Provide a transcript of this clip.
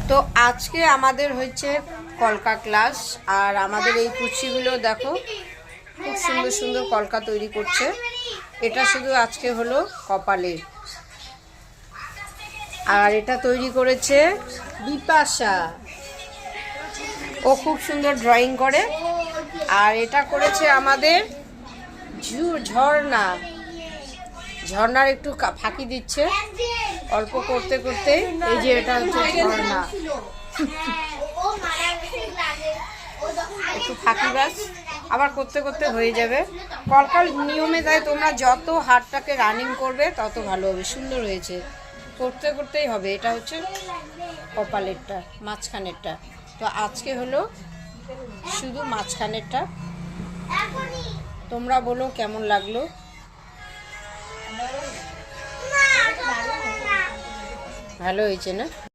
তো আজকে আমাদের হচ্ছে কলকা ক্লাস, আর আমাদের এই কুচিগুলো দেখো খুব সুন্দর সুন্দর কলকা তৈরি করছে। এটা শুধু আজকে হলো কপালের, আর এটা তৈরি করেছে বিপাশা, ও খুব সুন্দর ড্রয়িং করে। আর এটা করেছে আমাদের ঝর্ণা, ঝর্ণার একটু ফাঁকি দিচ্ছে অল্প করতে করতে। এই যে এটা হচ্ছে ঝর্ণা, একটু ফাঁকি বাস আবার করতে করতে হয়ে যাবে। কলকাল নিয়মে তাই তোমরা যত হাতটাকে রানিং করবে তত ভালো হবে। সুন্দর হয়েছে, করতে করতেই হবে। এটা হচ্ছে কপালেরটা, মাঝখানেরটা। তো আজকে হলো শুধু মাঝখানেরটা। তোমরা বলো কেমন লাগলো? ভালো হয়েছে না?